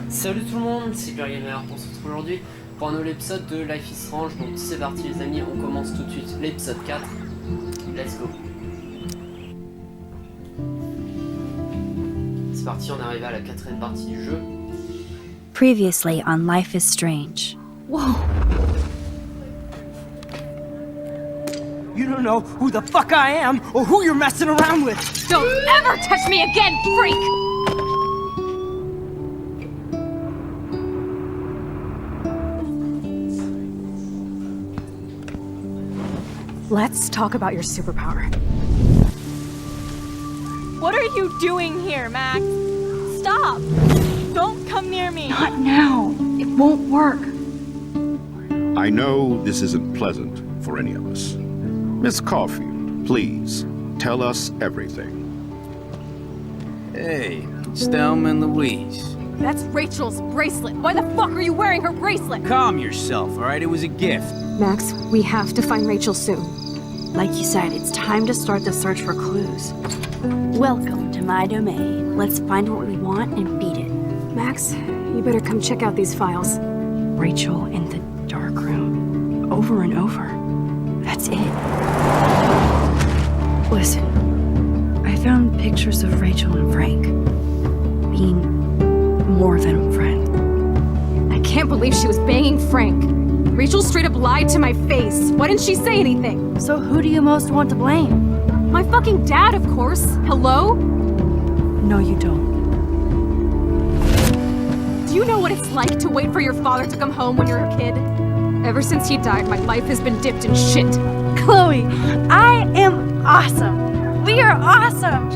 Salut tout le monde, c'est Gamer, on se retrouve aujourd'hui pour un nouvel épisode de Life is Strange. Donc c'est parti les amis, on commence tout de suite l'épisode 4. Let's go. C'est parti, on est arrivé à la 4ème partie du jeu. Previously on Life is Strange. Whoa! You don't know who the fuck I am or who you're messing around with! Don't ever touch me again, freak! Let's talk about your superpower. What are you doing here, Max? Stop! Don't come near me! Not now. It won't work. I know this isn't pleasant for any of us. Miss Caulfield, please, tell us everything. Hey, it's Thelma and Louise. That's Rachel's bracelet. Why the fuck are you wearing her bracelet? Calm yourself, alright? It was a gift. Max, we have to find Rachel soon. Like you said, it's time to start the search for clues. Welcome to my domain. Let's find what we want and beat it. Max, you better come check out these files. Rachel in the dark room. Over and over. That's it. Listen, I found pictures of Rachel and Frank being more than a friend. I can't believe she was banging Frank. Rachel straight up lied to my face. Why didn't she say anything? So who do you most want to blame? My fucking dad, of course. Hello? No, you don't. Do you know what it's like to wait for your father to come home when you're a kid? Ever since he died, my life has been dipped in shit. Chloe, I am awesome. We are awesome.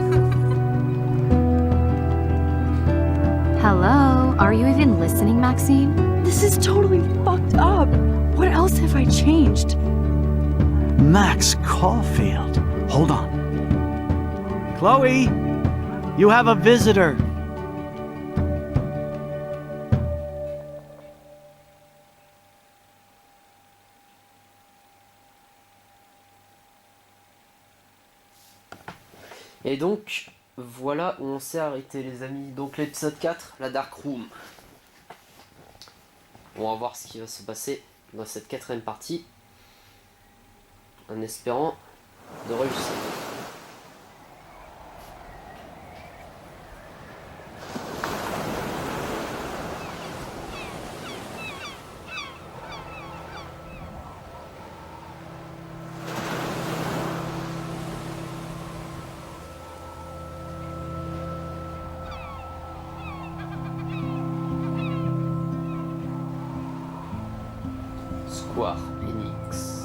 Hello? Are you even listening, Maxine? This is totally fucked up. What else have I changed? Max Caulfield. Hold on. Chloe, you have a visitor. Et donc, voilà où on s'est arrêté les amis. Donc l'épisode 4, la Dark Room. On va voir ce qui va se passer dans cette 4ème partie. En espérant de réussir. Square Enix.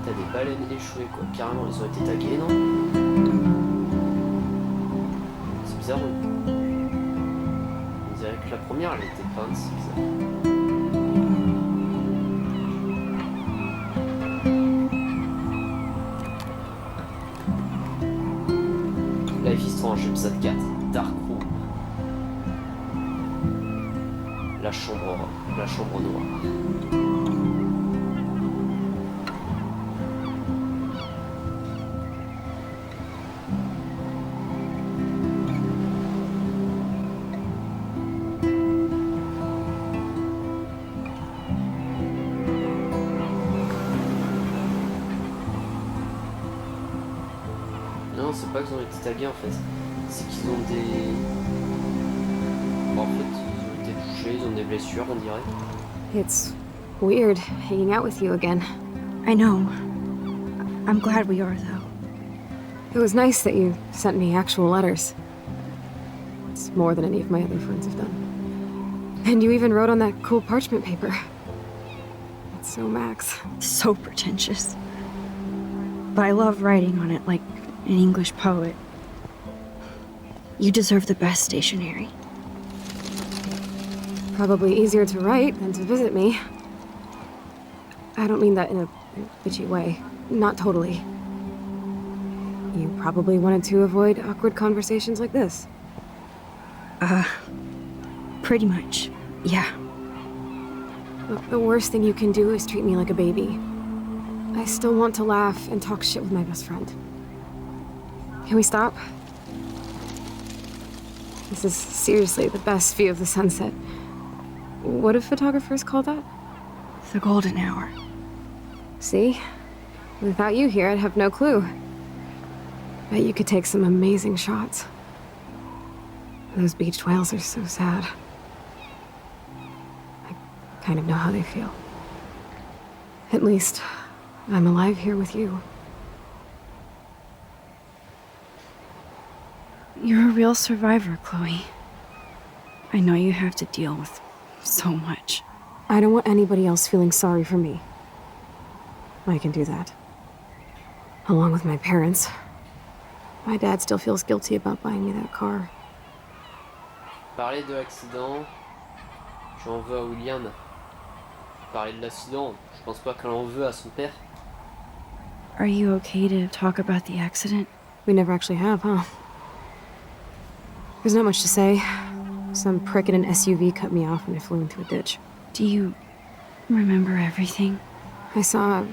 T'as des baleines échouées quoi, carrément ils ont été tagués non? c'est bizarre. Life is Strange, épisode 4, Dark Room. La chambre noire. Non, c'est pas qu'ils ont été tagués en fait, c'est qu'ils ont des... Bon, en fait, ils ont été touchés, ils ont des blessures, on dirait. It's weird hanging out with you again. I know. I'm glad we are, though. It was nice that you sent me actual letters. It's more than any of my other friends have done. And you even wrote on that cool parchment paper. That's so Max. So pretentious. But I love writing on it like an English poet. You deserve the best stationery. Probably easier to write than to visit me. I don't mean that in a bitchy way. Not totally. You probably wanted to avoid awkward conversations like this. Pretty much. Yeah. Look, the worst thing you can do is treat me like a baby. I still want to laugh and talk shit with my best friend. Can we stop? This is seriously the best view of the sunset. What do photographers call that? The golden hour. See? Without you here, I'd have no clue. Bet you could take some amazing shots. Those beached whales are so sad. I kind of know how they feel. At least, I'm alive here with you. You're a real survivor, Chloe. I know you have to deal with so much. I don't want anybody else feeling sorry for me. I can do that. Along with my parents. My dad still feels guilty about buying me that car. Parler de l'accident, j'en veux à William. Parler de l'accident, je pense pas qu'elle en veut à son père. Are you okay to talk about the accident? We never actually have, huh? There's not much to say. Some prick in an SUV cut me off and I flew into a ditch. Do you remember everything? I saw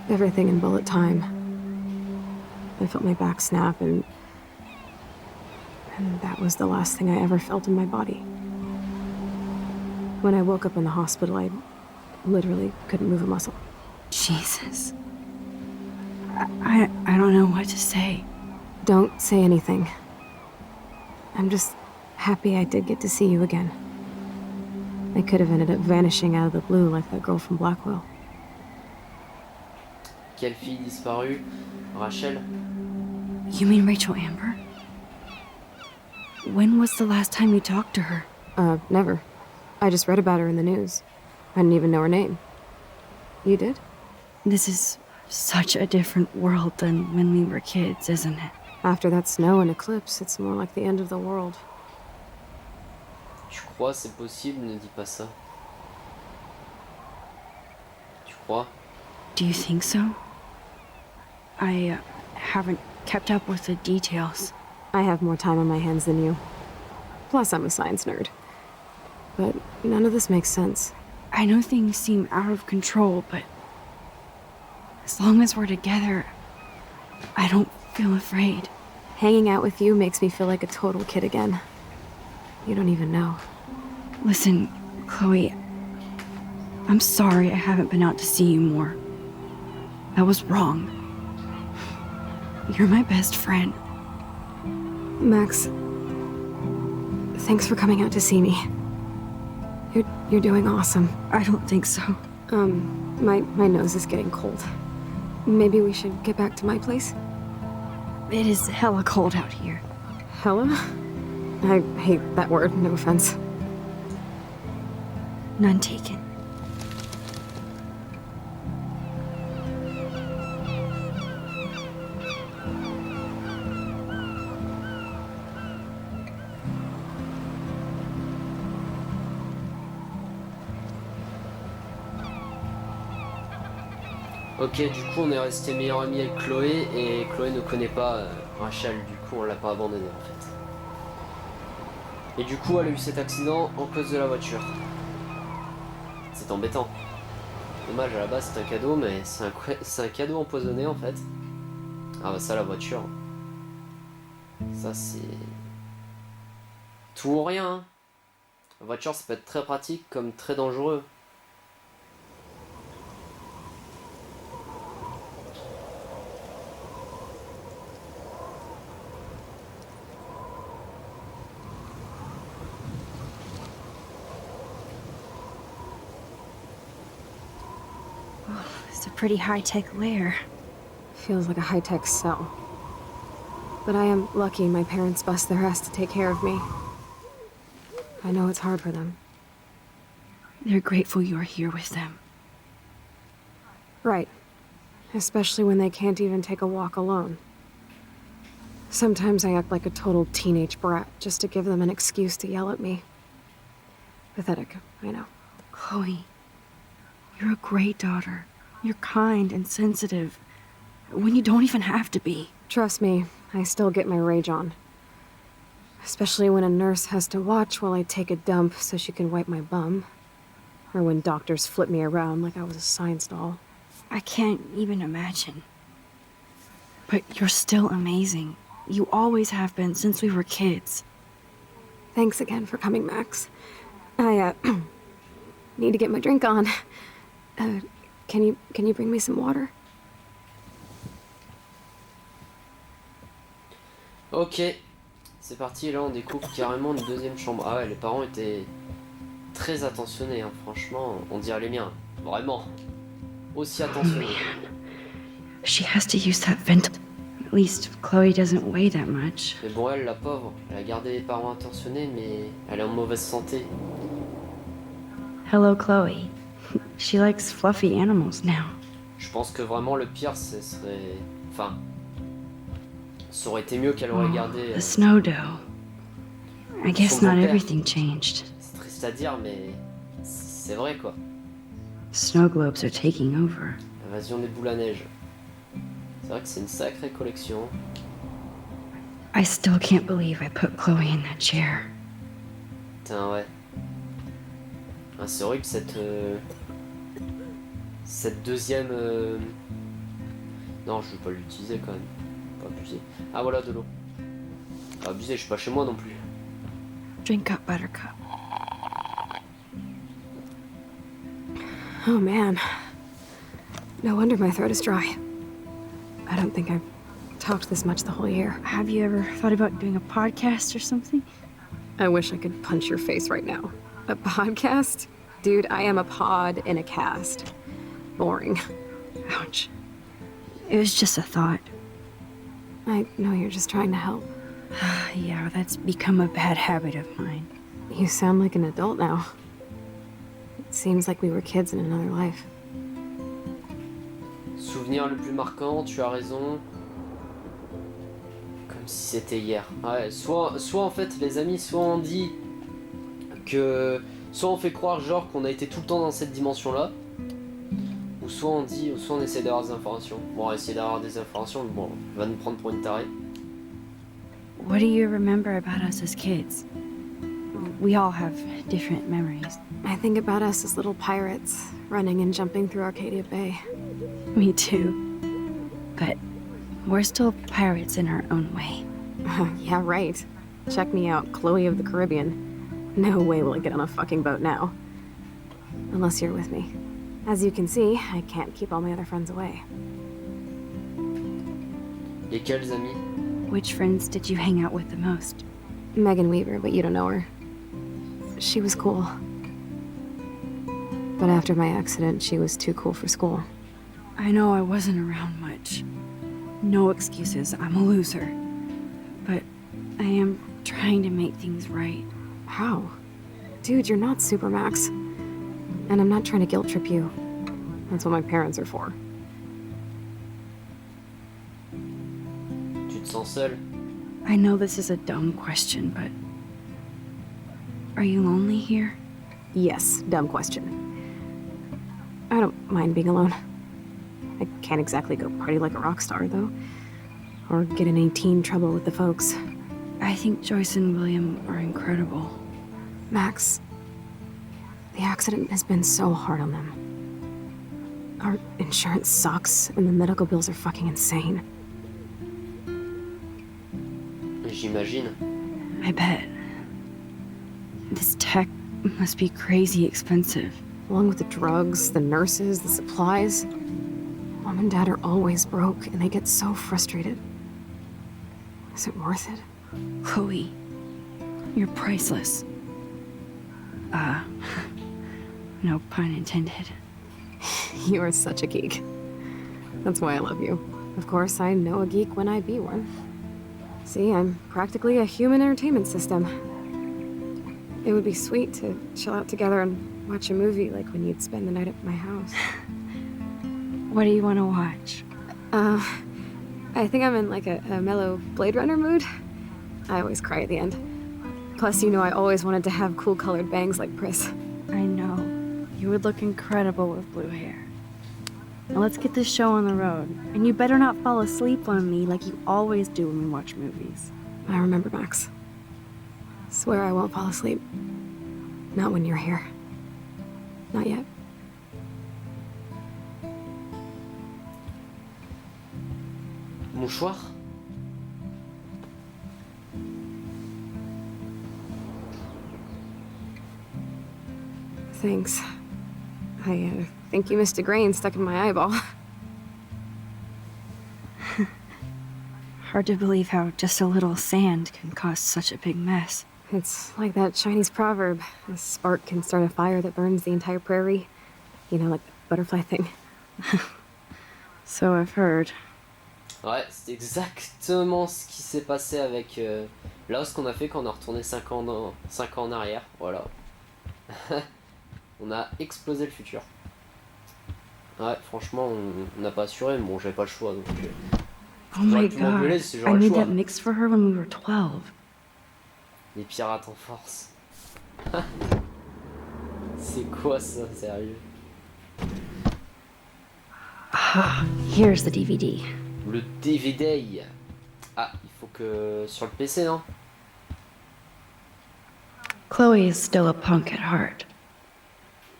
everything in bullet time. I felt my back snap and that was the last thing I ever felt in my body. When I woke up in the hospital, I literally couldn't move a muscle. Jesus. I don't know what to say. Don't say anything. I'm just happy I did get to see you again. I could have ended up vanishing out of the blue like that girl from Blackwell. Quelle fille disparue? Rachel? You mean Rachel Amber? When was the last time you talked to her? Never. I just read about her in the news. I didn't even know her name. You did? This is such a different world than when we were kids, isn't it? After that snow and eclipse, it's more like the end of the world. Tu crois c'est possible? Ne dis pas ça. Tu crois? Do you think so? I haven't kept up with the details. I have more time on my hands than you. Plus, I'm a science nerd. But none of this makes sense. I know things seem out of control, but as long as we're together, I don't feel afraid. Hanging out with you makes me feel like a total kid again. You don't even know. Listen, Chloe, I'm sorry I haven't been out to see you more. That was wrong. You're my best friend. Max, thanks for coming out to see me. You're doing awesome. I don't think so. My nose is getting cold. Maybe we should get back to my place? It is hella cold out here. Hella? I hate that word, no offense. None taken. Ok, du coup on est resté meilleurs amis avec Chloé et Chloé ne connaît pas Rachel, du coup on l'a pas abandonné en fait. Et du coup elle a eu cet accident en cause de la voiture. C'est embêtant. Dommage, à la base c'est un cadeau, mais c'est un cadeau empoisonné en fait. Ah bah ça, la voiture. Ça c'est... tout ou rien, hein. La voiture ça peut être très pratique comme très dangereux. It's a pretty high-tech lair. Feels like a high-tech cell. But I am lucky my parents bust their ass to take care of me. I know it's hard for them. They're grateful you're here with them. Right. Especially when they can't even take a walk alone. Sometimes I act like a total teenage brat just to give them an excuse to yell at me. Pathetic, I know. Chloe, you're a great daughter. You're kind and sensitive, when you don't even have to be. Trust me, I still get my rage on. Especially when a nurse has to watch while I take a dump so she can wipe my bum. Or when doctors flip me around like I was a science doll. I can't even imagine. But you're still amazing. You always have been since we were kids. Thanks again for coming, Max. I, need to get my drink on. Can you bring me some water? Ok, c'est parti, et là on découvre carrément une deuxième chambre. Ah ouais, les parents étaient très attentionnés, hein. Franchement, on dirait les miens. Vraiment. Aussi attentionnés. She has to use that vent. At least Chloe doesn't weigh that much. Mais bon, elle, la pauvre, elle a gardé les parents attentionnés, mais elle est en mauvaise santé. Hello, Chloe. She likes fluffy animals now. Je pense que vraiment le pire, ce serait... Enfin... Ça aurait été mieux qu'elle aurait gardé... The snow dough. I guess son not beau-père. everything changed. C'est triste à dire, mais... C'est vrai, quoi. Snow globes are taking over. Invasion des boules à neige. C'est vrai que c'est une sacrée collection. I still can't believe I put Chloe in that chair. Putain, ouais. Ah, c'est horrible cette... Cette deuxième... Non, je vais pas l'utiliser quand même. Pas abuser. Ah voilà, de l'eau. Pas abuser, je suis pas chez moi non plus. Drink up, Buttercup. Oh man. No wonder my throat is dry. I don't think I've talked this much the whole year. Have you ever thought about doing a podcast or something? I wish I could punch your face right now. A podcast? Dude, I am a pod in a cast. Boring. Ouch. It was just a thought. I know you're just trying to help. Yeah, that's become a bad habit of mine. You sound like an adult now. It seems like we were kids in another life. Souvenir le plus marquant, tu as raison. Comme si c'était hier. Ouais, soit en fait les amis, soit on dit que... Soit on fait croire genre qu'on a été tout le temps dans cette dimension-là. Ou soit on dit, soit on essaie d'avoir des informations. Bon, on va essayer d'avoir des informations, mais bon, on va nous prendre pour une tarée. What do you remember about us as kids? We all have different memories. I think about us as little pirates, running and jumping through Arcadia Bay. Me too. But we're still pirates in our own way. Yeah, right. Check me out, Chloe of the Caribbean. No way will I get on a fucking boat now. Unless you're with me. As you can see, I can't keep all my other friends away. Lesquels amis? Which friends did you hang out with the most? Megan Weaver, but you don't know her. She was cool. But after my accident, she was too cool for school. I know I wasn't around much. No excuses, I'm a loser. But I am trying to make things right. How? Dude, you're not Supermax. And I'm not trying to guilt trip you. That's what my parents are for. Tu te sens seul? I know this is a dumb question, but... Are you lonely here? Yes, dumb question. I don't mind being alone. I can't exactly go party like a rock star, though. Or get in any teen trouble with the folks. I think Joyce and William are incredible. Max, the accident has been so hard on them. Our insurance sucks, and the medical bills are fucking insane. J'imagine. I bet. This tech must be crazy expensive. Along with the drugs, the nurses, the supplies. Mom and Dad are always broke, and they get so frustrated. Is it worth it? Chloe, you're priceless. No pun intended. You are such a geek. That's why I love you. Of course, I know a geek when I be one. See, I'm practically a human entertainment system. It would be sweet to chill out together and watch a movie like when you'd spend the night at my house. What do you want to watch? I think I'm in like a mellow Blade Runner mood. I always cry at the end. Plus, you know I always wanted to have cool colored bangs like Pris. I know. You would look incredible with blue hair. Now let's get this show on the road. And you better not fall asleep on me like you always do when we watch movies. I remember, Max. Swear I won't fall asleep. Not when you're here. Not yet. Mouchoir? Thanks. I think you missed a grain stuck in my eyeball. Hard to believe how just a little sand can cause such a big mess. It's like that Chinese proverb. A spark can start a fire that burns the entire prairie. You know, like the butterfly thing. So I've heard. Ouais, c'est exactement ce qui s'est passé avec là ce qu'on a fait quand on a retourné 5 ans en arrière. Voilà. On a explosé le futur. Ouais, franchement, on n'a pas assuré, mais bon, j'avais pas le choix donc. Oh my pu m'engueuler god, si I j'aurais le made choix. that mix for her when we were 12. Les pirates en force. C'est quoi ça, sérieux? Ah, here's the DVD. Le DVD. Ah, il faut que sur le PC, non? Chloe is still a punk at heart.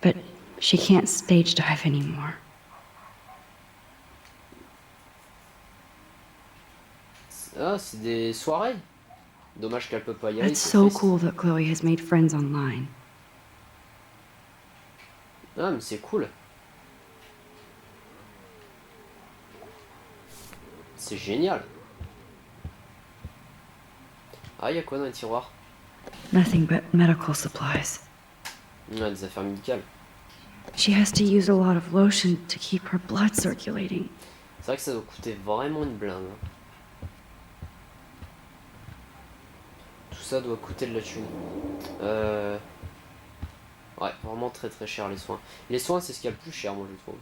But she can't stage dive anymore. Ah, c'est des soirées. Dommage qu'elle peut pas y aller. It's c'est so triste. cool that Chloe has made friends online. Ah, mais c'est cool. C'est génial. Ah, y'a quoi dans les tiroirs? Nothing but medical supplies. Ouais, des affaires médicales. She has to use a lot of lotion to keep her blood circulating. C'est vrai que ça doit coûter vraiment une blinde. Hein. Tout ça doit coûter de la thune. Ouais, vraiment très très cher les soins. Les soins, c'est ce qu'il y a le plus cher, moi je trouve.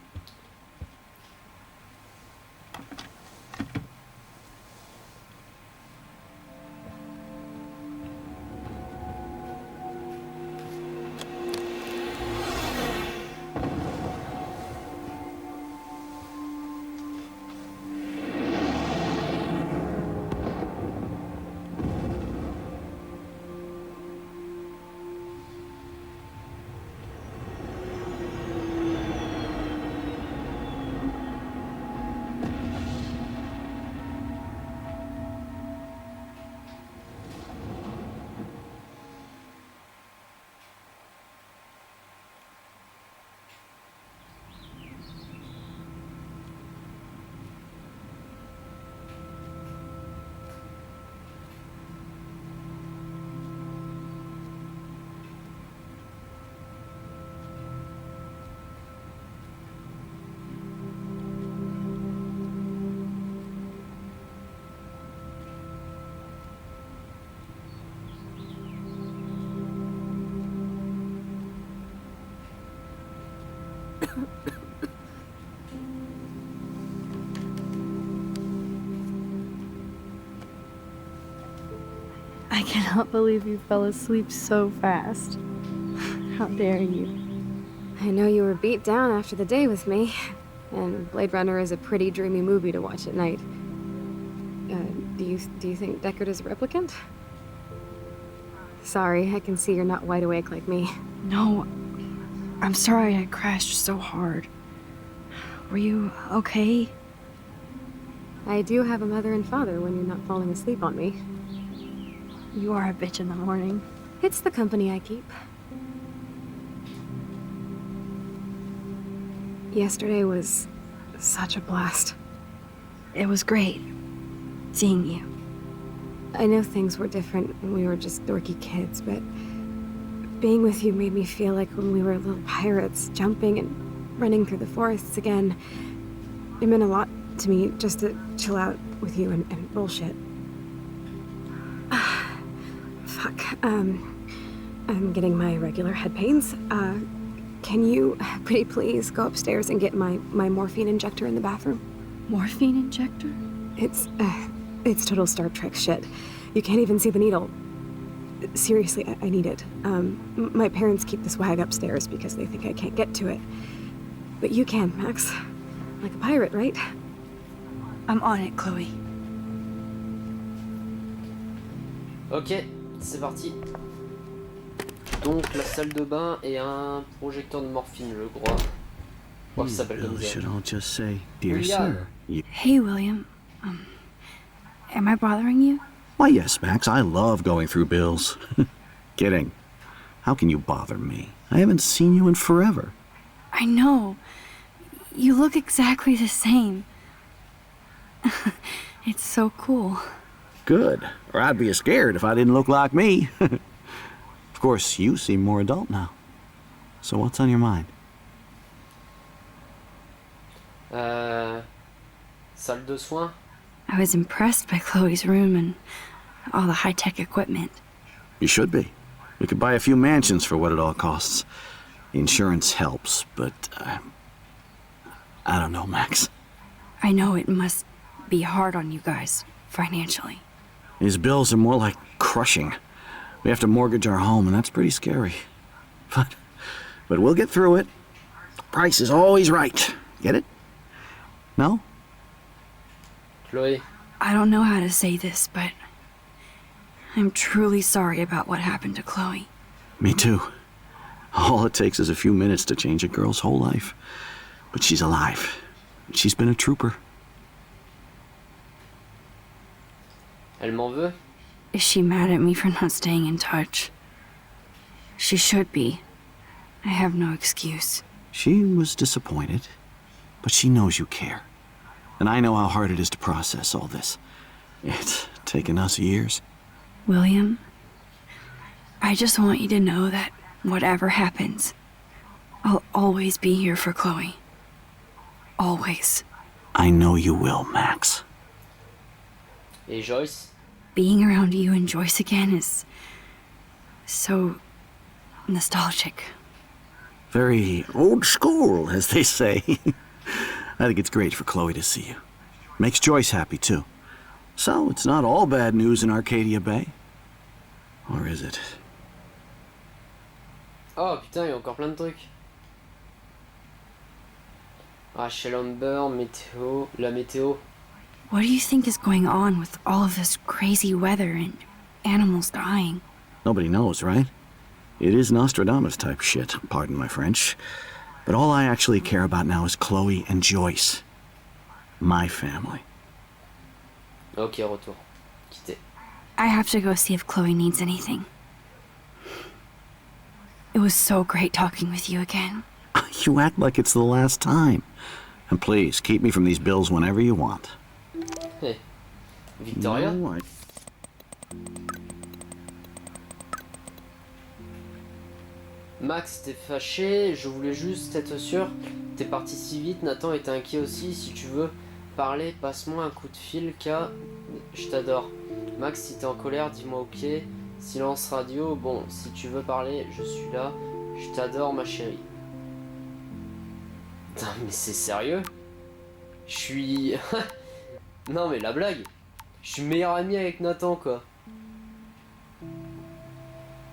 I cannot believe you fell asleep so fast. How dare you? I know you were beat down after the day with me. and Blade Runner is a pretty dreamy movie to watch at night. Do you think Deckard is a replicant? Sorry, I can see you're not wide awake like me. No, I'm sorry I crashed so hard. Were you okay? I do have a mother and father when you're not falling asleep on me. You are a bitch in the morning. It's the company I keep. Yesterday was such a blast. It was great seeing you. I know things were different when we were just dorky kids, but being with you made me feel like when we were little pirates, jumping and running through the forests again. It meant a lot to me just to chill out with you and bullshit. Fuck. I'm getting my regular head pains. Can you, pretty please, go upstairs and get my morphine injector in the bathroom? Morphine injector? It's total Star Trek shit. You can't even see the needle. Seriously, I need it. My parents keep this wag upstairs because they think I can't get to it. But you can, Max. Like a pirate, right? I'm on it, Chloe. Ok, c'est parti. Donc la salle de bain et un projecteur de morphine, je crois. Je crois que ça s'appelle comme ça. Should all just say, dear William. sir. Hey, William. Am I bothering you? Why, yes, Max. I love going through bills. Kidding. How can you bother me? I haven't seen you in forever. I know. You look exactly the same. It's so cool. Good. Or I'd be scared if I didn't look like me. Of course, you seem more adult now. So what's on your mind? Salle de soins. I was impressed by Chloe's room and all the high-tech equipment. You should be. We could buy a few mansions for what it all costs. Insurance helps, but I don't know, Max. I know it must be hard on you guys, financially. These bills are more like crushing. We have to mortgage our home, and that's pretty scary. But we'll get through it. The price is always right. Get it? No? Chloé. I don't know how to say this, but I'm truly sorry about what happened to Chloe. Me too. All it takes is a few minutes to change a girl's whole life. But she's alive. She's been a trooper. Elle m'en veut? Is she mad at me for not staying in touch? She should be. I have no excuse. She was disappointed, but she knows you care. And I know how hard it is to process all this. It's taken us years. William, I just want you to know that whatever happens, I'll always be here for Chloe. Always. I know you will, Max. Et Joyce? Being around you and Joyce again is so nostalgic. Very old school, as they say. I think it's great for Chloe to see you. Makes Joyce happy, too. So, it's not all bad news in Arcadia Bay. Or is it? Oh putain, il y a encore plein de trucs. Ah, chez Lumber, météo, la météo. What do you think is going on with all of this crazy weather and animals dying? Nobody knows, right? It is Nostradamus type shit, pardon my French. But all I actually care about now is Chloe and Joyce. My family. Ok, retour. Quitter. I have to go see if Chloe needs anything. It was so great talking with you again. You act like it's the last time. And please, keep me from these bills whenever you want. Hey. Victoria? No, I... Max, t'es fâché, je voulais juste être sûr. T'es parti si vite, Nathan était inquiet aussi. Si tu veux parler, passe-moi un coup de fil, K. Je t'adore. Max, si t'es en colère, dis-moi ok. Silence radio, bon, si tu veux parler, je suis là. Je t'adore, ma chérie. Putain, mais c'est sérieux? Je suis... Non mais la blague. Je suis meilleur ami avec Nathan, quoi.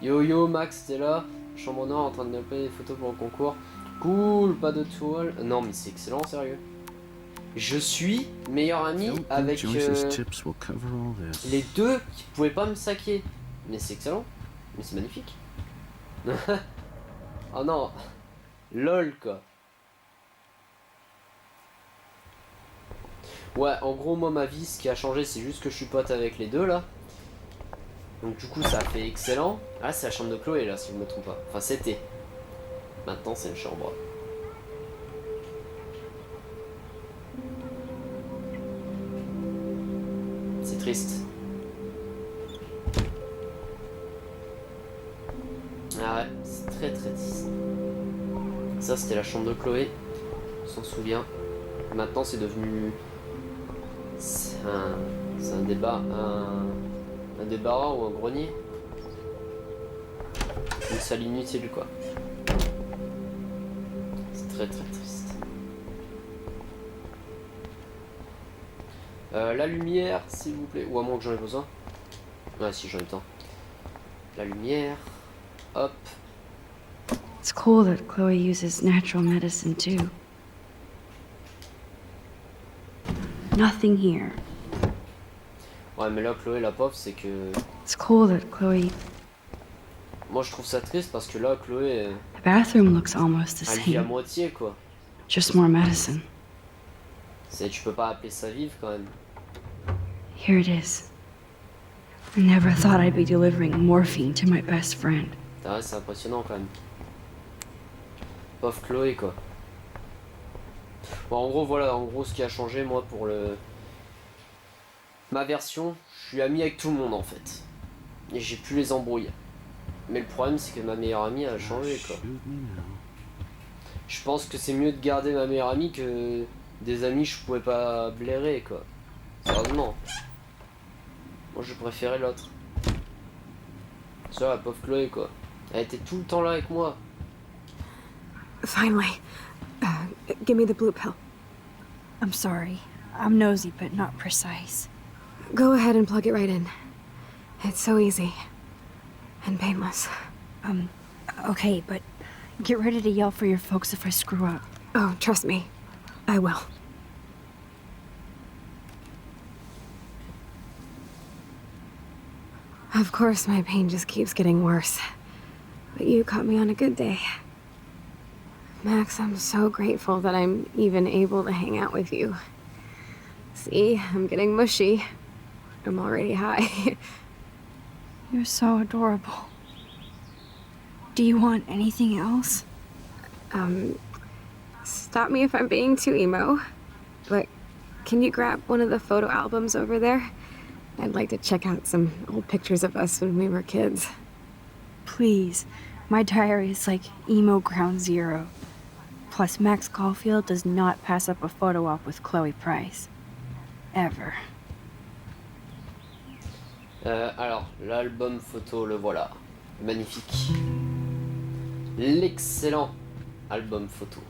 Yo yo, Max, t'es là? Chambre noire en train de noter des photos pour le concours. Cool, pas de toile. Non, mais c'est excellent, sérieux. Je suis meilleur ami avec les deux qui pouvaient pas me saquer. Mais c'est excellent. Mais c'est magnifique. Oh non. LOL, quoi. Ouais, en gros, moi, ma vie, ce qui a changé, c'est juste que je suis pote avec les deux, là. Donc, du coup, ça a fait excellent. Ah, c'est la chambre de Chloé, là, si je me trompe pas. Enfin, c'était. Maintenant, c'est une chambre. C'est triste. Ah ouais, c'est très très triste. Ça, c'était la chambre de Chloé. On s'en souvient. Maintenant, c'est devenu... C'est un débat... Un débarras ou un grenier. Une salle inutile, quoi. C'est très très triste. La lumière, s'il vous plaît. Ou à moins que j'en ai besoin. Ouais, si j'en ai le temps. La lumière. Hop. It's cool that Chloe uses natural medicine too. Nothing here. Ouais, mais là, Chloé, la pauvre, c'est que... It's cool that Chloe... Moi, je trouve ça triste parce que là, Chloé... The bathroom looks almost the Elle vit à same. moitié, quoi. Just more medicine. Tu peux pas appeler ça vivre, quand même. Here it is. I never thought I'd be delivering morphine to my best friend. Ah ouais, c'est impressionnant, quand même. Pauvre Chloé, quoi. Bon, en gros, voilà, en gros, ce qui a changé, moi, pour le... Ma version, je suis ami avec tout le monde, en fait. Et j'ai plus les embrouilles. Mais le problème, c'est que ma meilleure amie a changé, quoi. Je pense que c'est mieux de garder ma meilleure amie que des amis je pouvais pas blairer, quoi. Sérieusement. Moi, je préférais l'autre. Ça, la pauvre Chloé, quoi. Elle était tout le temps là avec moi. Finally. Give me the blue pill. I'm sorry. I'm nosy, but not precise. Go ahead and plug it right in. It's so easy. And painless. Okay, but get ready to yell for your folks if I screw up. Oh, trust me. I will. Of course, my pain just keeps getting worse. But you caught me on a good day. Max, I'm so grateful that I'm even able to hang out with you. See, I'm getting mushy. I'm already high. You're so adorable. Do you want anything else? Stop me if I'm being too emo, but can you grab one of the photo albums over there? I'd like to check out some old pictures of us when we were kids. Please. My diary is like emo ground zero. Plus, Max Caulfield does not pass up a photo op with Chloe Price. Ever. Alors, l'album photo, le voilà. Magnifique. L'excellent album photo.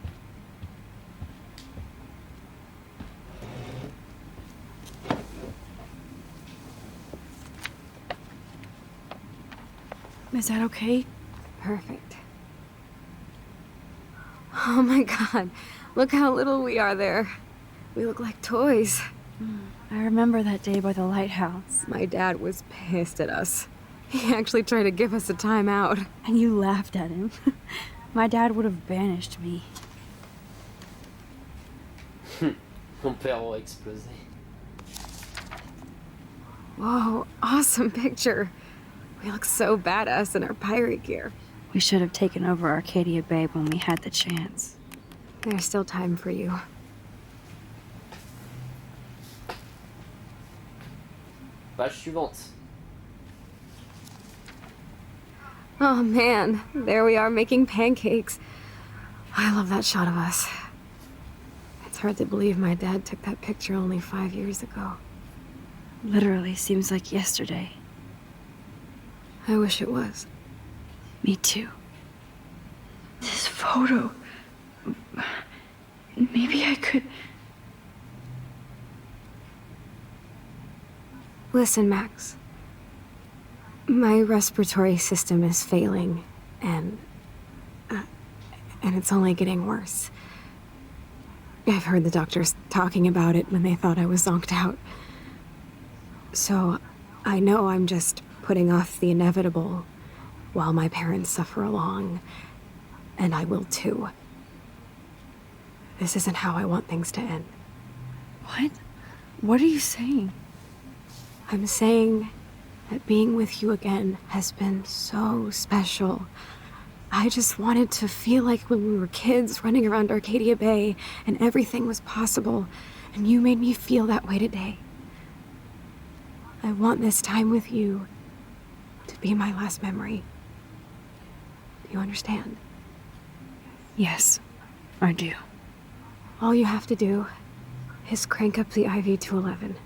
Is that okay? Perfect. Oh my god, look how little we are there. We look like toys. I remember that day by the lighthouse. My dad was pissed at us. He actually tried to give us a timeout. And you laughed at him. My dad would have banished me. Mon père aurait explosé. Whoa, awesome picture. We look so badass in our pirate gear. We should have taken over Arcadia Bay when we had the chance. There's still time for you. Page suivante. Oh man, there we are making pancakes. I love that shot of us. It's hard to believe my dad took that picture only 5 years ago. Literally seems like yesterday. I wish it was. Me too. This photo... Maybe I could... Listen, Max. My respiratory system is failing, and and it's only getting worse. I've heard the doctors talking about it when they thought I was zonked out. So, I know I'm just putting off the inevitable while my parents suffer along, and I will too. This isn't how I want things to end. What? What are you saying? I'm saying that being with you again has been so special. I just wanted to feel like when we were kids running around Arcadia Bay and everything was possible, and you made me feel that way today. I want this time with you to be my last memory. Do you understand? Yes, I do. All you have to do is crank up the IV to 11.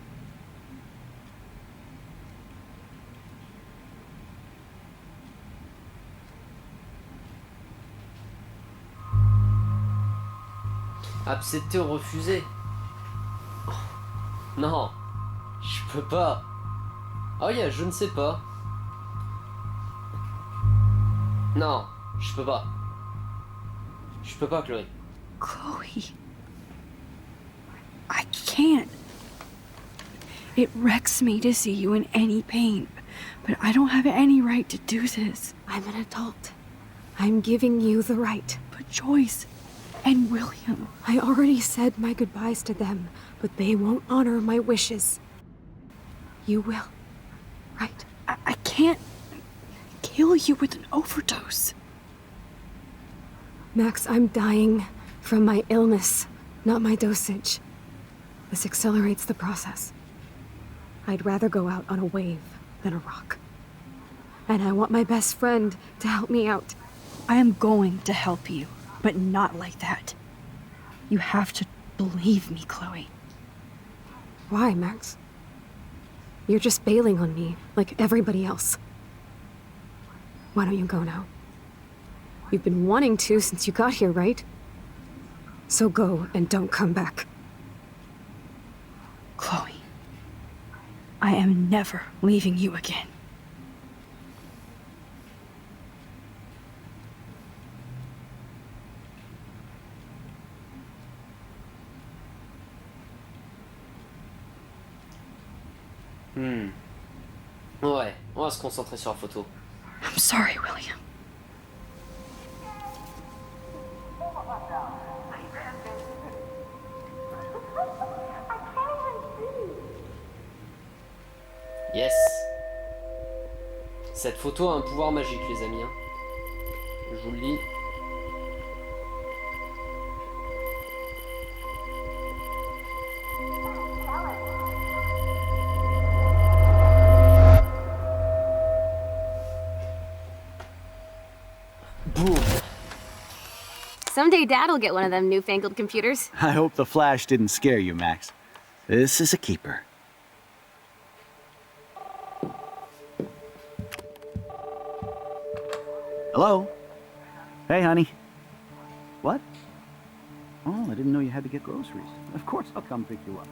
Accepter ou refuser? Non, je peux pas. Oh yeah, je ne sais pas. Non, je peux pas. Je peux pas, Chloé. Chloe. I can't. It wrecks me to see you in any pain, but I don't have any right to do this. I'm an adult. I'm giving you the right. But Joyce and William. I already said my goodbyes to them, but they won't honor my wishes. You will, right? I can't kill you with an overdose. Max, I'm dying from my illness, not my dosage. This accelerates the process. I'd rather go out on a wave than a rock. And I want my best friend to help me out. I am going to help you, but not like that. You have to believe me, Chloe. Why, Max? You're just bailing on me, like everybody else. Why don't you go now? You've been wanting to since you got here, right? So go and don't come back. Chloe, I am never leaving you again. Ouais, on va se concentrer sur la photo. I'm sorry, William. Yes. Cette photo a un pouvoir magique, les amis. Hein. Je vous le dis. Boom. Someday Dad'll get one of them newfangled computers. I hope the flash didn't scare you, Max. This is a keeper. Hello? Hey, honey. What? Oh, I didn't know you had to get groceries. Of course I'll come pick you up.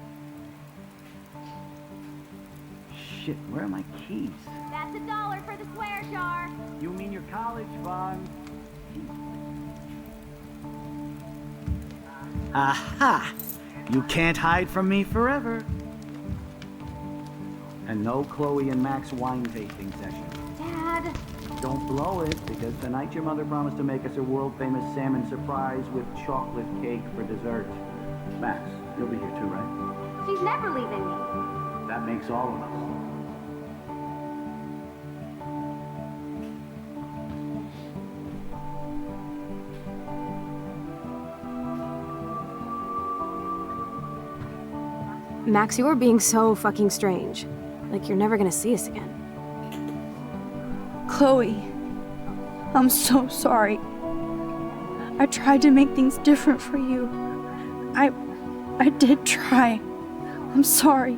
Shit, where are my keys? That's $1 for the swear jar. You mean your college fund? Aha! You can't hide from me forever. And no Chloe and Max wine tasting session. Dad. Don't blow it, because tonight your mother promised to make us a world-famous salmon surprise with chocolate cake for dessert. Max, you'll be here too, right? She's never leaving me. That makes all of us. Max, you are being so fucking strange. Like you're never gonna see us again. Chloe, I'm so sorry. I tried to make things different for you. I did try. I'm sorry.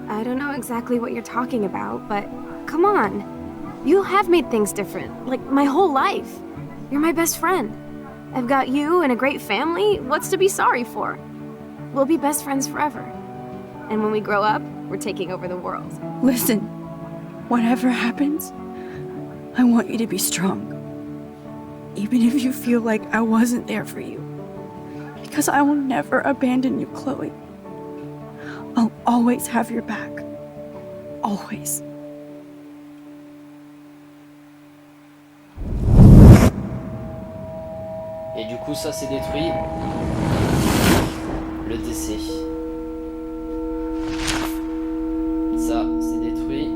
I don't know exactly what you're talking about, but come on. You have made things different, like my whole life. You're my best friend. I've got you and a great family. What's to be sorry for? We'll be best friends forever. And when we grow up, we're taking over the world. Listen, whatever happens, I want you to be strong. even if you feel like I wasn't there for you. Because I will never abandon you, Chloe. I'll always have your back. Always. Et du coup, ça c'est détruit. Le décès. Ça, c'est détruit.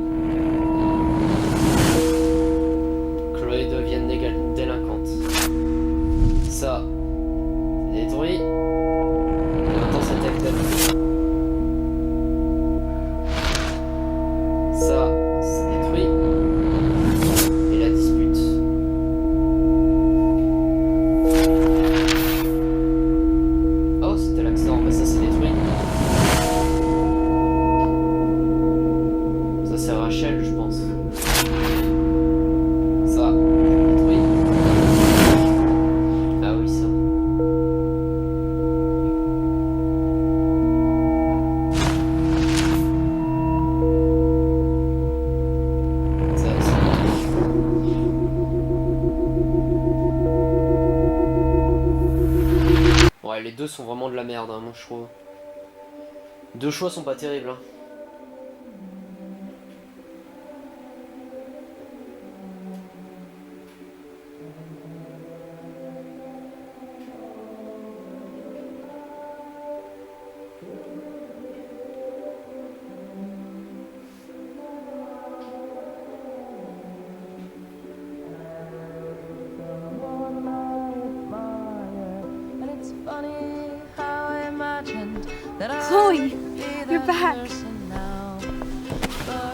Chloé devient délinquante. Ça, c'est détruit. Et maintenant, c'est acte. Ça, c'est détruit. Et la dispute. Oh, c'était l'accident. Bah, ça, c'est détruit. Ça, c'est Rachel, je pense. Ça, détruit. Ah oui, ça. Ouais, les deux sont vraiment de la merde, hein, moi je trouve. Deux choix sont pas terribles. Hein. Chloe, you're back.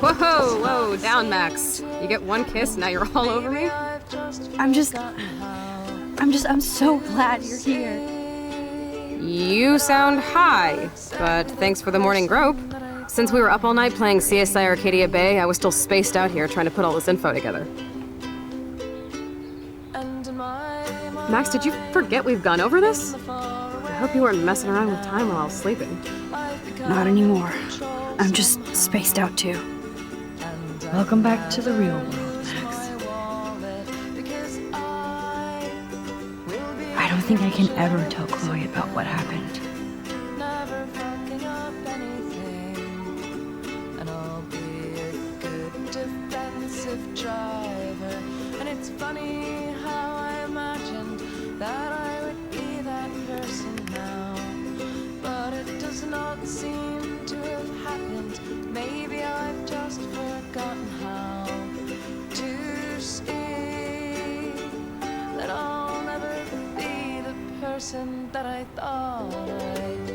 Whoa, whoa, down, Max. You get one kiss, now you're all over me? I'm so glad you're here. You sound high, but thanks for the morning grope. Since we were up all night playing CSI Arcadia Bay, I was still spaced out here trying to put all this info together. Max, did you forget we've gone over this? I hope you weren't messing around with time while I was sleeping. Not anymore. I'm just spaced out too. Welcome back to the real world, Max. I don't think I can ever tell Chloe about what happened. That I thought I'd be.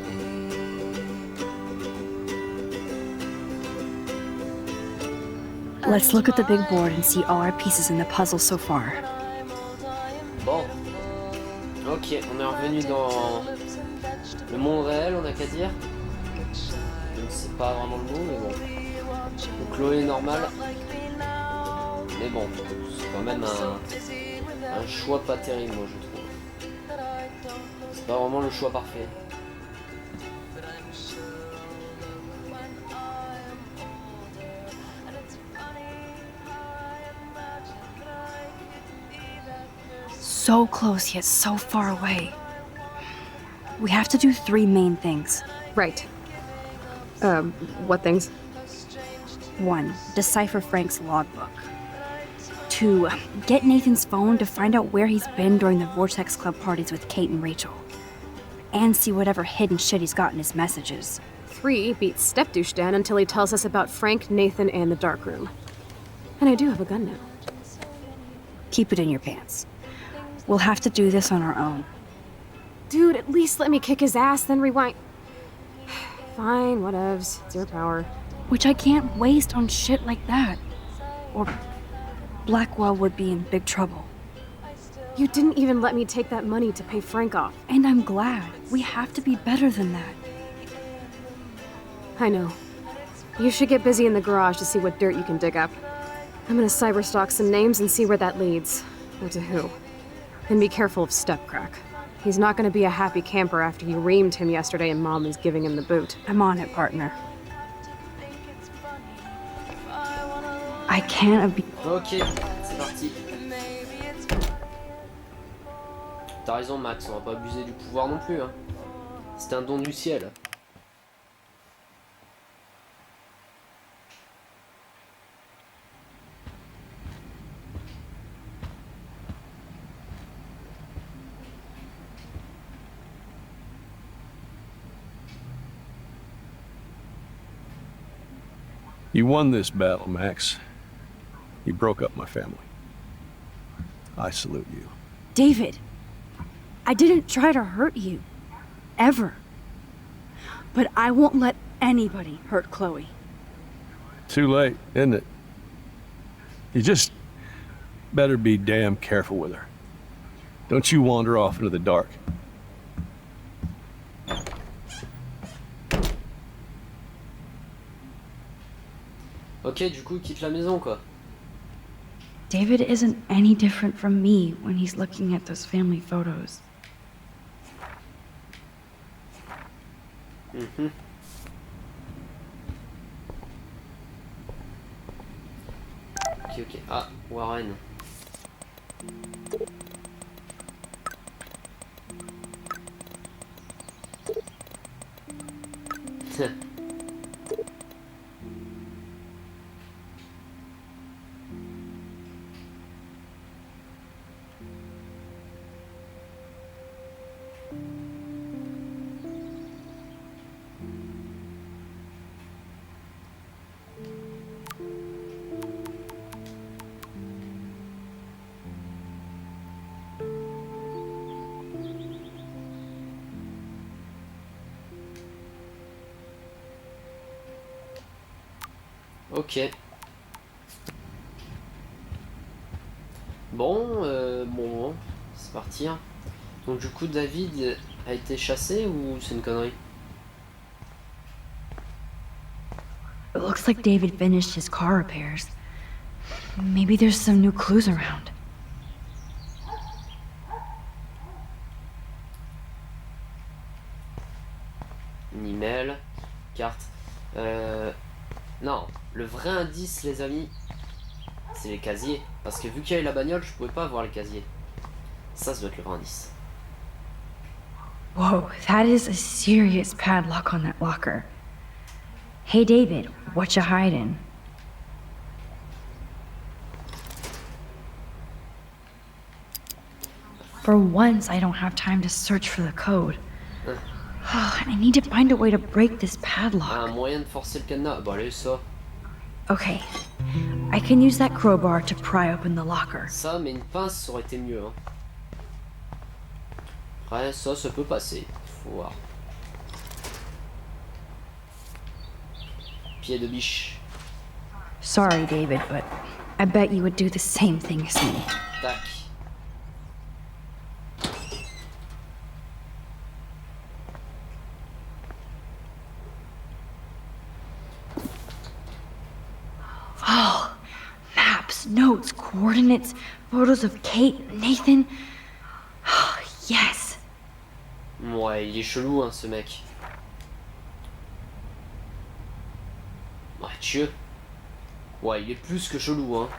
Let's look at the big board and see all our pieces in the puzzle so far. Bon. Ok, on est revenu dans le monde réel, on a qu'à dire. Je ne sais pas vraiment le mot, mais bon. Donc Chloé est normale. Mais bon, c'est quand même un choix pas terrible, moi je trouve. C'est pas vraiment le choix parfait. So close yet so far away. We have to do 3 main things. Right. What things? 1. Decipher Frank's logbook. 2. Get Nathan's phone to find out where he's been during the Vortex Club parties with Kate and Rachel. And see whatever hidden shit he's got in his messages. 3. Beat Step-douche Dan until he tells us about Frank, Nathan, and the dark room. And I do have a gun now. Keep it in your pants. We'll have to do this on our own. Dude, at least let me kick his ass, then rewind. Fine, whatevs. It's your power. Which I can't waste on shit like that. Or Blackwell would be in big trouble. You didn't even let me take that money to pay Frank off. And I'm glad. We have to be better than that. I know. You should get busy in the garage to see what dirt you can dig up. I'm gonna cyberstalk some names and see where that leads. Or to who. And be careful of Stepcrack. He's not gonna be a happy camper after you reamed him yesterday and Mom is giving him the boot. I'm on it, partner. I can't be. Ok, c'est parti. T'as raison Max, on va pas abuser du pouvoir non plus. Hein. C'est un don du ciel. You won this battle, Max. You broke up my family. I salute you. David, I didn't try to hurt you. Ever. But I won't let anybody hurt Chloe. Too late, isn't it? You just better be damn careful with her. Don't you wander off into the dark. Ok, du coup, il quitte la maison, quoi. David isn't any different from me when he's looking at those family photos. Mhm. Ok, ok. Ah, Warren. Ok. Bon, c'est parti. Hein. Donc du coup, David a été chassé ou c'est une connerie? It looks like David finished his car repairs. Maybe there's some new clues around. Une email, carte. Non, le vrai indice, les amis, c'est les casiers. Parce que vu qu'il y avait la bagnole, je pouvais pas voir les casiers. Ça doit être le vrai indice. Whoa, that is a serious padlock on that locker. Hey David, what you hiding? For once, I don't have time to search for the code. I need to find a way to break this Un padlock. moyen de forcer le cadenas. Bon, allez, ça. Okay, I can use that crowbar to pry open the locker. Ça, mais une pince, ça aurait été mieux. Hein. Après, ça peut passer. Faut voir. Pied de biche. Sorry, David, but I bet you would do the same thing as me. Tac. Oh, maps, notes, coordinates, photos of Kate, Nathan. Oh, yes. Ouais, il est chelou, hein, ce mec. Ouais, Dieu. Ouais, il est plus que chelou, hein.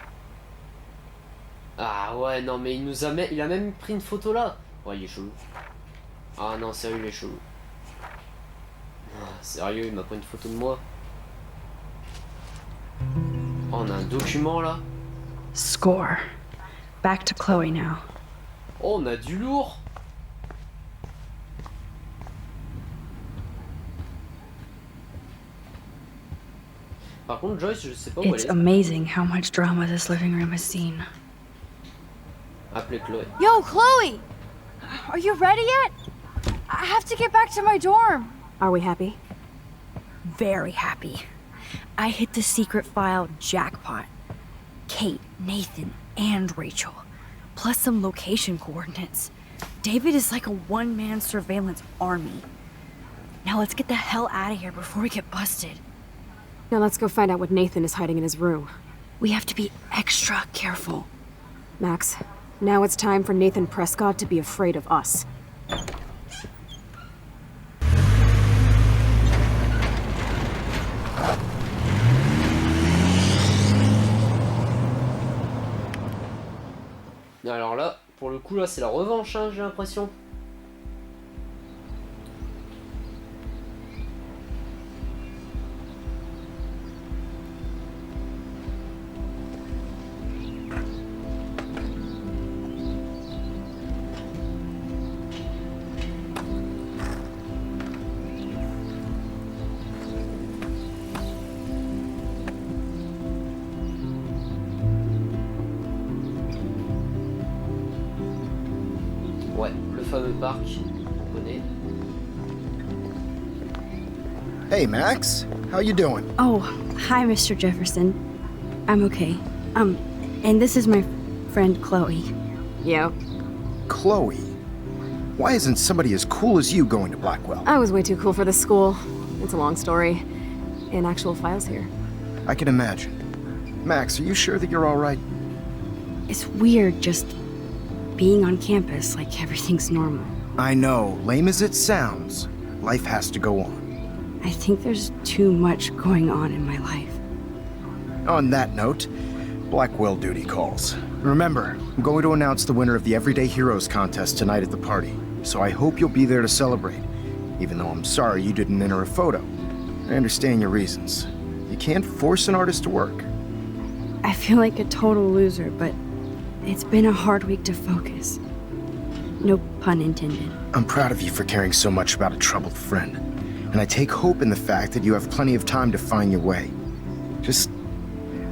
Ah ouais, non, mais il a même pris une photo là. Ouais, il est chelou. Ah non, sérieux, il est chelou. Ah, sérieux, il m'a pris une photo de moi. Oh, on a un document là. Score. Back to Chloe now. Oh, on a du lourd. Par contre, Joyce, je sais pas où It's elle est. amazing how much drama this living room has seen. Appelez Chloé. Yo, Chloe! Are you ready yet? I have to get back to my dorm. Are we happy? Very happy. I hit the secret file jackpot. Kate, Nathan, and Rachel. Plus some location coordinates. David is like a one-man surveillance army. Now let's get the hell out of here before we get busted. Now let's go find out what Nathan is hiding in his room. We have to be extra careful. Max, now it's time for Nathan Prescott to be afraid of us. Alors là, Pour le coup là c'est la revanche hein, j'ai l'impression. Ouais, le fameux parc, on connaît. Hey, Max. How you doing? Oh, hi, Mr. Jefferson. I'm okay. And this is my friend Chloe. Yo. Chloe? Why isn't somebody as cool as you going to Blackwell? I was way too cool for this school. It's a long story. In actual files here. I can imagine. Max, are you sure that you're all right? It's weird just being on campus like everything's normal. I know, lame as it sounds, life has to go on. I think there's too much going on in my life. On that note, Blackwell duty calls. Remember, I'm going to announce the winner of the Everyday Heroes contest tonight at the party, so I hope you'll be there to celebrate, even though I'm sorry you didn't enter a photo. I understand your reasons. You can't force an artist to work. I feel like a total loser, but it's been a hard week to focus. No pun intended. I'm proud of you for caring so much about a troubled friend, and I take hope in the fact that you have plenty of time to find your way. Just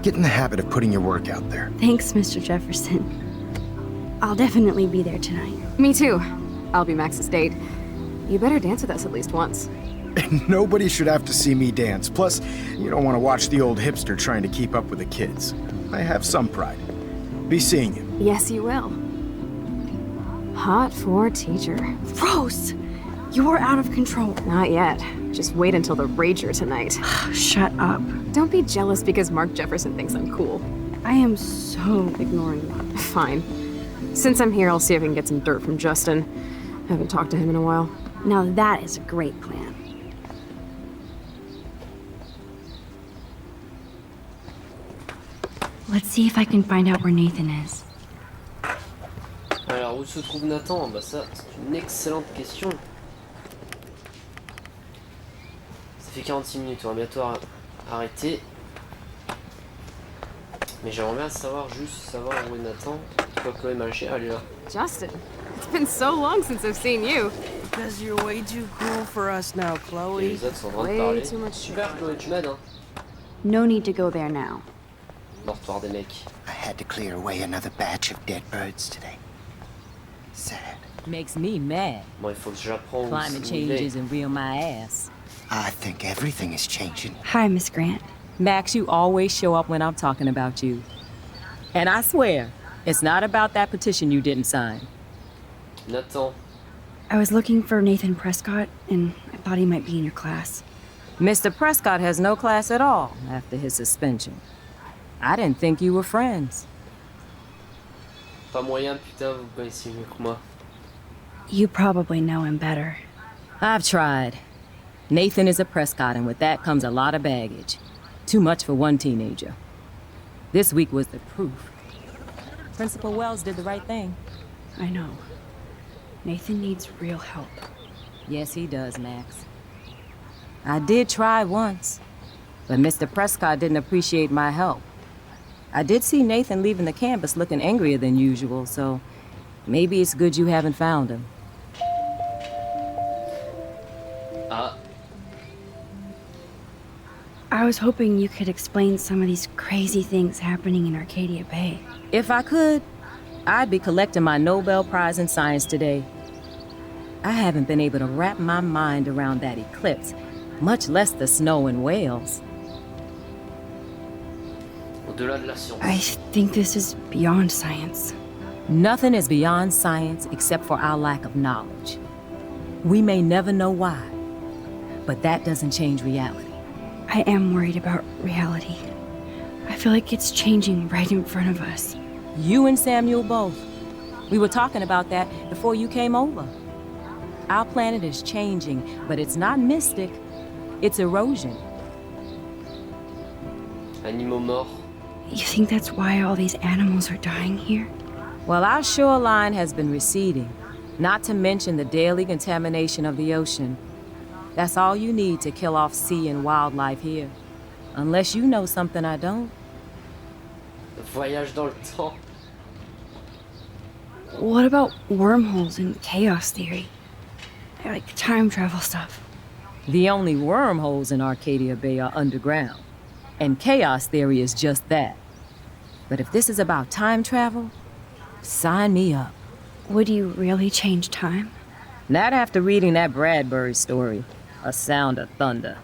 get in the habit of putting your work out there. Thanks, Mr. Jefferson. I'll definitely be there tonight. Me too. I'll be Max's date. You better dance with us at least once. Nobody should have to see me dance. Plus, you don't want to watch the old hipster trying to keep up with the kids. I have some pride. Be seeing you. Yes, you will. Hot for teacher. Rose! You're out of control. Not yet. Just wait until the rager tonight. Shut up. Don't be jealous because Mark Jefferson thinks I'm cool. I am so ignoring you. Fine. Since I'm here, I'll see if I can get some dirt from Justin. Haven't talked to him in a while. Now that is a great plan. Let's see if I can find out where Nathan is. Alors où se trouve Nathan? Bah ça c'est une excellente question. Ça fait 46 minutes, on va bientôt arrêter. Mais j'aimerais bien savoir où est Nathan. Quoi Chloé m'a lâché, elle est là. Justin, it's been so long since I've seen you. Because you're way too cool for us now, Et Chloe. les autres sont en train de Way parler. too much Super Chloé, tu m'aides hein. No need to go there now. Dortoir des mecs. I had to clear away another batch of dead birds today. Sad. Makes me mad. Bon, il faut que j'apprends Climate où change il est. isn't real my ass. I think everything is changing. Hi, Miss Grant. Max, you always show up when I'm talking about you. And I swear, it's not about that petition you didn't sign. Nathan. I was looking for Nathan Prescott, and I thought he might be in your class. Mr. Prescott has no class at all after his suspension. I didn't think you were friends. Pas moyen, putain, vous connaissez mieux que moi. You probably know him better. I've tried. Nathan is a Prescott, and with that comes a lot of baggage. Too much for one teenager. This week was the proof. Principal Wells did the right thing. I know. Nathan needs real help. Yes, he does, Max. I did try once, but Mr. Prescott didn't appreciate my help. I did see Nathan leaving the campus looking angrier than usual, so maybe it's good you haven't found him. I was hoping you could explain some of these crazy things happening in Arcadia Bay. If I could, I'd be collecting my Nobel Prize in Science today. I haven't been able to wrap my mind around that eclipse, much less the snow in Wales. Au-delà de la science. I think this is beyond science. Nothing is beyond science except for our lack of knowledge. We may never know why, but that doesn't change reality. I am worried about reality. I feel like it's changing right in front of us. You and Samuel both. We were talking about that before you came over. Our planet is changing, but it's not mystic. It's erosion. Animaux morts. You think that's why all these animals are dying here? Well, our shoreline has been receding, not to mention the daily contamination of the ocean. That's all you need to kill off sea and wildlife here. Unless you know something I don't. Voyage dans le temps. What about wormholes and chaos theory? Like time travel stuff. The only wormholes in Arcadia Bay are underground, and chaos theory is just that. But if this is about time travel, sign me up. Would you really change time? Not after reading that Bradbury story, A Sound of Thunder.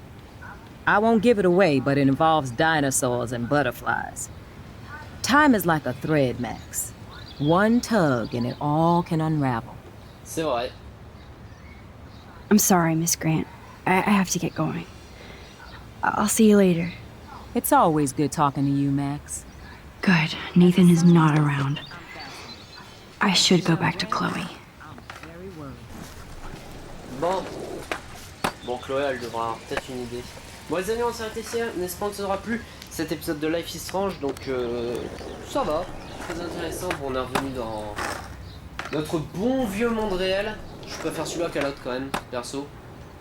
I won't give it away, but it involves dinosaurs and butterflies. Time is like a thread, Max. One tug and it all can unravel. C'est vrai. I'm sorry, Miss Grant. I have to get going. I'll see you later. It's always good talking to you, Max. Good. Nathan is not around. I should go back to Chloe. Bon. Bon, Chloé, elle devra avoir peut-être une idée. Bon, les amis, on s'arrête ici, en espérant que ça aura plu. Cet épisode de Life is Strange, donc ça va. Très intéressant. Bon, on est revenu dans notre bon vieux monde réel. Je préfère celui-là qu'à l'autre quand même, perso.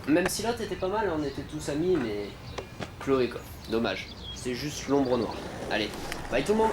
Même si l'autre était pas mal, on était tous amis, mais Chloé quoi. Dommage. C'est juste l'ombre noire. Allez, bye tout le monde.